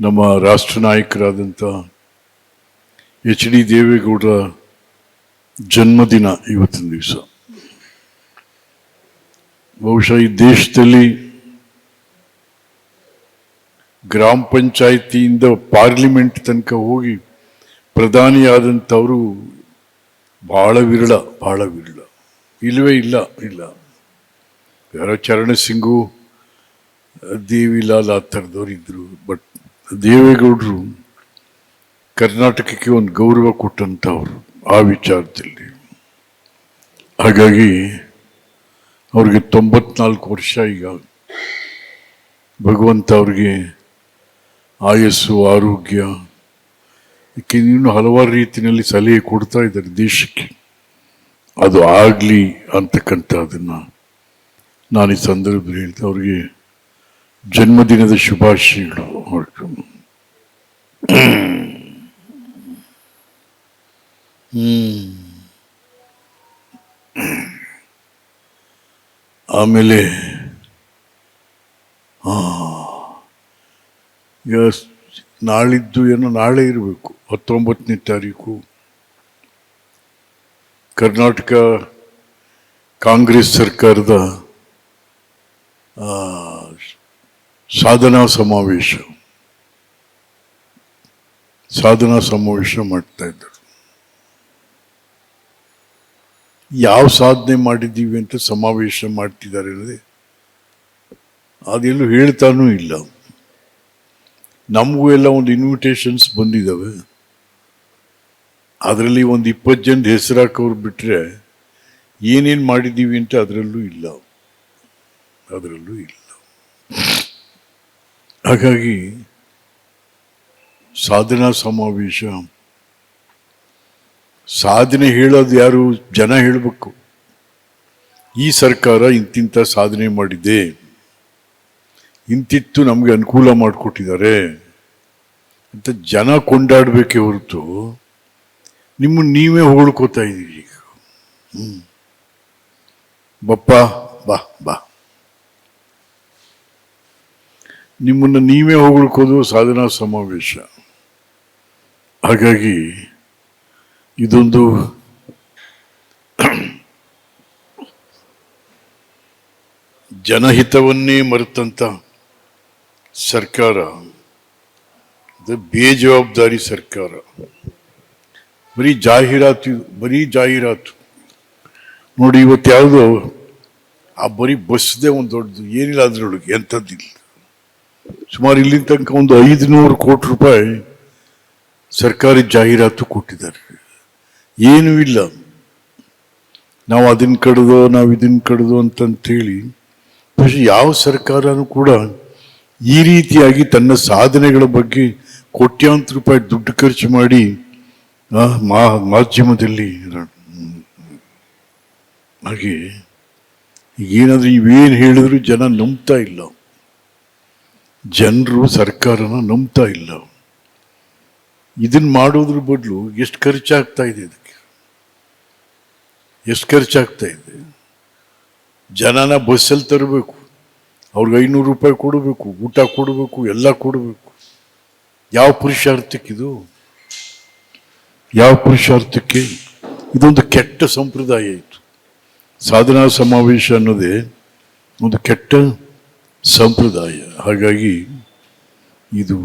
ನಮ್ಮ ರಾಷ್ಟ್ರ ನಾಯಕರಾದಂಥ HD ದೇವೇಗೌಡರ ಜನ್ಮದಿನ ಇವತ್ತಿನ ದಿವಸ. ಬಹುಶಃ ಈ ದೇಶದಲ್ಲಿ ಗ್ರಾಮ ಪಂಚಾಯಿತಿಯಿಂದ ಪಾರ್ಲಿಮೆಂಟ್ ತನಕ ಹೋಗಿ ಪ್ರಧಾನಿಯಾದಂಥವರು ಬಹಳ ವಿರಳ. ಇಲ್ಲವೇ ಇಲ್ಲ. ಯಾರೋ ಚರಣ ಸಿಂಗು, ದೇವಿಲಾಲ್ ಆ ಥರದವ್ರು ಇದ್ರು. ಬಟ್ ದೇವೇಗೌಡರು ಕರ್ನಾಟಕಕ್ಕೆ ಒಂದು ಗೌರವ ಕೊಟ್ಟಂಥವ್ರು ಆ ವಿಚಾರದಲ್ಲಿ. ಹಾಗಾಗಿ ಅವ್ರಿಗೆ 94 ವರ್ಷ. ಈಗ ಭಗವಂತ ಅವ್ರಿಗೆ ಆಯಸ್ಸು, ಆರೋಗ್ಯ, ಇನ್ನೂ ಹಲವಾರು ರೀತಿಯಲ್ಲಿ ಸಲಹೆ ಕೊಡ್ತಾ ಇದ್ದಾರೆ ದೇಶಕ್ಕೆ. ಅದು ಆಗಲಿ ಅಂತಕ್ಕಂಥದ್ದನ್ನು ನಾನು ಈ ಸಂದರ್ಭದಲ್ಲಿ ಹೇಳ್ತಾ ಅವ್ರಿಗೆ ಜನ್ಮದಿನದ ಶುಭಾಶಯಗಳು. ಆಮೇಲೆ ಈಗ ನಾಳಿದ್ದು ಏನೋ ನಾಳೆ ಇರಬೇಕು, 19ನೇ ತಾರೀಕು ಕರ್ನಾಟಕ ಕಾಂಗ್ರೆಸ್ ಸರ್ಕಾರದ ಸಾಧನಾ ಸಮಾವೇಶ ಮಾಡ್ತಾ ಇದ್ದರು. ಯಾವ ಸಾಧನೆ ಮಾಡಿದ್ದೀವಿ ಅಂತ ಸಮಾವೇಶ ಮಾಡ್ತಿದ್ದಾರೆ ಅನ್ನೋದೇ ಅದೆಲ್ಲೂ ಹೇಳ್ತಾನೂ ಇಲ್ಲ. ನಮಗೂ ಎಲ್ಲ ಒಂದು ಇನ್ವಿಟೇಷನ್ಸ್ ಬಂದಿದ್ದಾವೆ. ಅದರಲ್ಲಿ ಒಂದು 20 ಜನದ ಹೆಸರು ಹಾಕೋರು ಬಿಟ್ಟರೆ ಏನೇನು ಮಾಡಿದ್ದೀವಿ ಅಂತ ಅದರಲ್ಲೂ ಇಲ್ಲ. ಹಾಗಾಗಿ ಸಾಧನಾ ಸಮಾವೇಶ, ಸಾಧನೆ ಹೇಳೋದು ಯಾರು? ಜನ ಹೇಳಬೇಕು. ಈ ಸರ್ಕಾರ ಇಂತಿಂಥ ಸಾಧನೆ ಮಾಡಿದೆ, ಇಂತಿತ್ತು ನಮಗೆ ಅನುಕೂಲ ಮಾಡಿಕೊಟ್ಟಿದ್ದಾರೆ ಅಂತ ಜನ ಕೊಂಡಾಡಬೇಕೇ ಹೊರತು ನಿಮ್ಮನ್ನು ನೀವೇ ಹೊಗಳ್ಕೋತಾ ಇದ್ದೀರಿ. ಬಪ್ಪ ಬಾ ನಿಮ್ಮನ್ನು ನೀವೇ ಹೊಗಳ್ಕೋದು ಸಾಧನಾ ಸಮಾವೇಶ. ಹಾಗಾಗಿ ಇದೊಂದು ಜನಹಿತವನ್ನೇ ಮರೆತಂತ ಸರ್ಕಾರ, ಬೇಜವಾಬ್ದಾರಿ ಸರ್ಕಾರ. ಬರೀ ಜಾಹೀರಾತು ನೋಡಿ. ಇವತ್ತು ಯಾವುದೋ ಆ ಬರೀ ಬಸ್ದೇ ಒಂದು ದೊಡ್ಡದು ಏನಿಲ್ಲ, ಅದರೊಳಗೆ ಎಂಥದ್ದಿಲ್ಲ. ಸುಮಾರು ಇಲ್ಲಿ ತನಕ ಒಂದು 500 ಕೋಟಿ ರೂಪಾಯಿ ಸರ್ಕಾರಿ ಜಾಹೀರಾತು ಕೊಟ್ಟಿದ್ದಾರೆ. ಏನೂ ಇಲ್ಲ. ನಾವು ಅದನ್ನು ಕಡ್ದೋ, ನಾವು ಇದನ್ನು ಕಡ್ದೋ ಅಂತಂತೇಳಿ ಯಾವ ಸರ್ಕಾರನೂ ಕೂಡ ಈ ರೀತಿಯಾಗಿ ತನ್ನ ಸಾಧನೆಗಳ ಬಗ್ಗೆ ಕೋಟ್ಯಾಂತರ ರೂಪಾಯಿ ದುಡ್ಡು ಖರ್ಚು ಮಾಡಿ ಮಾಧ್ಯಮದಲ್ಲಿ ಹಾಗೆ ಏನಾದರೂ ಇವೇನು ಹೇಳಿದ್ರು ಜನ ನಂಬ್ತಾ ಇಲ್ಲ. ಜನರು ಸರ್ಕಾರನ ನಂಬ್ತಾ ಇಲ್ಲ. ಇದನ್ನು ಮಾಡೋದ್ರ ಬದಲು ಎಷ್ಟು ಖರ್ಚಾಗ್ತಾ ಇದೆ, ಇದಕ್ಕೆ ಎಷ್ಟು ಖರ್ಚಾಗ್ತಾ ಇದೆ. ಜನನ ಬಸ್ಸಲ್ಲಿ ತರಬೇಕು, ಅವ್ರಿಗೆ 500 ರೂಪಾಯಿ ಕೊಡಬೇಕು, ಊಟ ಕೊಡಬೇಕು, ಎಲ್ಲ ಕೊಡಬೇಕು. ಯಾವ ಪುರುಷಾರ್ಥಕ್ಕಿದು? ಯಾವ ಪುರುಷಾರ್ಥಕ್ಕೆ? ಇದೊಂದು ಕೆಟ್ಟ ಸಂಪ್ರದಾಯ ಇತ್ತು. ಸಾಧನಾ ಸಮಾವೇಶ ಅನ್ನೋದೇ ಒಂದು ಕೆಟ್ಟ ಸಂಪ್ರದಾಯ. ಹಾಗಾಗಿ ಇದು